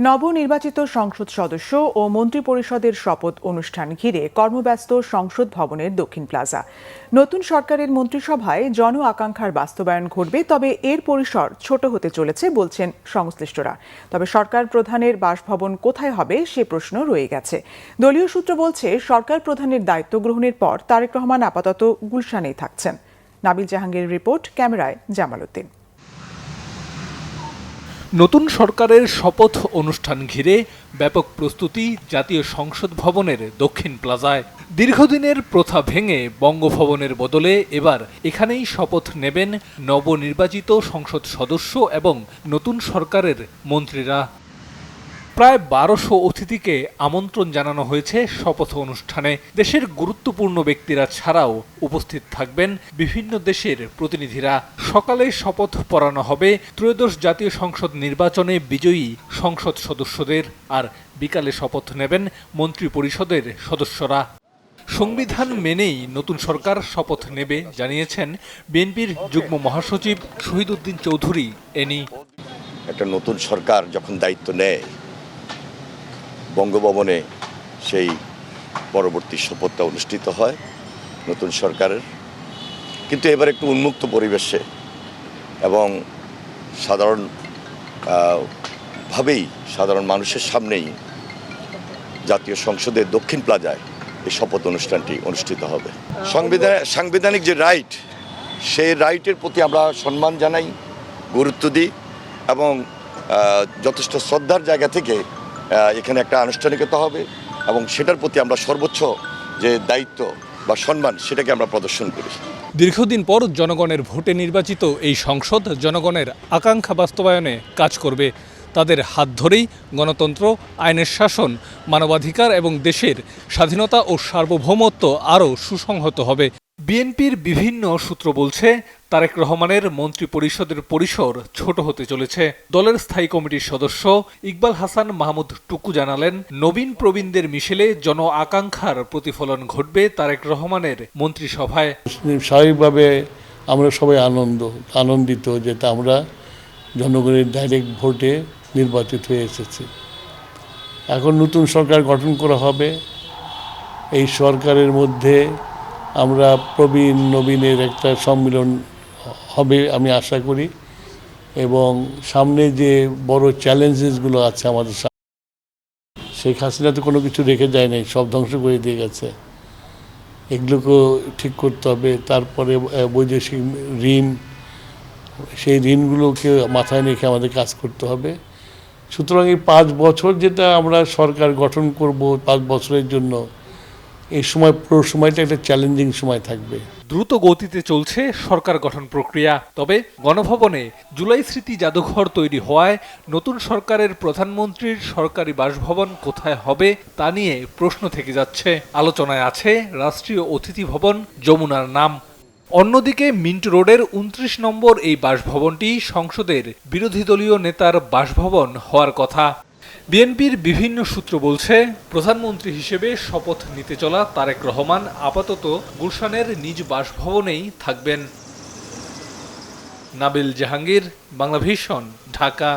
নবনির্বাচিত সংসদ সদস্য ও মন্ত্রিপরিষদের শপথ অনুষ্ঠান ঘিরে কর্মব্যস্ত সংসদ ভবনের দক্ষিণ প্লাজা। নতুন সরকারের মন্ত্রিসভায় জন আকাঙ্ক্ষার বাস্তবায়ন ঘটবে, তবে এর পরিসর ছোট হতে চলেছে বলছেন সংশ্লিষ্টরা। তবে সরকার প্রধানের বাসভবন কোথায় হবে সে প্রশ্ন রয়ে গেছে। দলীয় সূত্র বলছে, সরকার প্রধানের দায়িত্ব গ্রহণের পর তারেক রহমান আপাতত গুলশানেই থাকছেন। নাবিল জাহাঙ্গীরের রিপোর্ট, ক্যামেরায় জামাল উদ্দিন। নতুন সরকারের শপথ অনুষ্ঠান ঘিরে ব্যাপক প্রস্তুতি জাতীয় সংসদ ভবনের দক্ষিণ প্লাজায়। দীর্ঘদিনের প্রথা ভেঙে বঙ্গভবনের বদলে এবার এখানেই শপথ নেবেন নবনির্বাচিত সংসদ সদস্য এবং নতুন সরকারের মন্ত্রীরা। প্রায় ১২০০ অতিথিকে আমন্ত্রণ জানানো হয়েছে শপথ অনুষ্ঠানে। দেশের গুরুত্বপূর্ণ ব্যক্তিরা ছাড়াও উপস্থিত থাকবেন বিভিন্ন দেশের প্রতিনিধিরা। সকালে শপথ পড়ানো হবে ত্রয়োদশ জাতীয় সংসদ নির্বাচনে বিজয়ী সংসদ সদস্যদের, আর বিকালে শপথ নেবেন মন্ত্রিপরিষদের সদস্যরা। সংবিধান মেনেই নতুন সরকার শপথ নেবে জানিয়েছেন বিএনপির যুগ্ম মহাসচিব শহীদউদ্দিন চৌধুরী এনি। একটা নতুন সরকার যখন দায়িত্ব নেয়, বঙ্গভবনে সেই পরবর্তী শপথটা অনুষ্ঠিত হয় নতুন সরকারের। কিন্তু এবার একটু উন্মুক্ত পরিবেশে এবং সাধারণ মানুষের সামনেই জাতীয় সংসদের দক্ষিণ প্লাজায় এই শপথ অনুষ্ঠানটি অনুষ্ঠিত হবে। সাংবিধানিক যে রাইট, সেই রাইটের প্রতি আমরা সম্মান জানাই, গুরুত্ব দিই এবং যথেষ্ট শ্রদ্ধার জায়গা থেকে এখানে একটা আনুষ্ঠানিকতা হবে এবং সেটার প্রতি আমরা সর্বোচ্চ যে দায়িত্ব বা সম্মান সেটাকে আমরা প্রদর্শন করি। দীর্ঘদিন পর জনগণের ভোটে নির্বাচিত এই সংসদ জনগণের আকাঙ্ক্ষা বাস্তবায়নে কাজ করবে। তাদের হাত ধরেই গণতন্ত্র, আইনের শাসন, মানবাধিকার এবং দেশের স্বাধীনতা ও সার্বভৌমত্ব আরও সুসংহত হবে। বিএনপির বিভিন্ন সূত্র বলছে, তারেক রহমানের মন্ত্রিপরিষদের পরিসর ছোট হতে চলেছে। দলের স্থায়ী কমিটির সদস্য ইকবাল হাসান মাহমুদ টুকু জানালেন, নবীন প্রবীণদের মিশেলে জন আকাঙ্ক্ষার প্রতিফলন ঘটবে তারেক রহমানের মন্ত্রিসভায়। স্বাভাবিকভাবে আমরা সবাই আনন্দিত যে আমরা জনগণের ডাইরেক্ট ভোটে নির্বাচিত হয়ে এসেছি। এখন নতুন সরকার গঠন করা হবে। এই সরকারের মধ্যে আমরা প্রবীণ নবীনের একটা সম্মিলন হবে আমি আশা করি, এবং সামনে যে বড় চ্যালেঞ্জেসগুলো আছে আমাদের সামনে, শেখ হাসিনা তো কোনো কিছু রেখে যায় নাই, সব ধ্বংস করে দিয়ে গেছে। এগুলোকেও ঠিক করতে হবে। তারপরে বৈদেশিক ঋণ, সেই ঋণগুলোকে মাথায় রেখে আমাদের কাজ করতে হবে। সুতরাং এই 5 বছর যেটা আমরা সরকার গঠন করব, 5 বছরের জন্য, এই পুরো সময়টা একটা চ্যালেঞ্জিং সময় থাকবে। দ্রুত গতিতে চলছে সরকার গঠন প্রক্রিয়া। তবে গণভবনে জুলাই স্মৃতি জাদুঘর তৈরি হওয়ায় নতুন সরকারের প্রধানমন্ত্রীর সরকারি বাসভবন কোথায় হবে তা নিয়ে প্রশ্ন থেকে যাচ্ছে। আলোচনায় আছে রাষ্ট্রীয় অতিথি ভবন যমুনার নাম। অন্যদিকে মিন্ট রোডের 29 নম্বর এই বাসভবনটি সংসদের বিরোধী দলীয় নেতার বাসভবন হওয়ার কথা। বিএনপির বিভিন্ন সূত্র বলছে, প্রধানমন্ত্রী হিসেবে শপথ নিতে চলা তারেক রহমান আপাতত গুলশানের নিজ বাসভবনেই থাকবেন। নাবিল জাহাঙ্গীর, বাংলাভিশন, ঢাকা।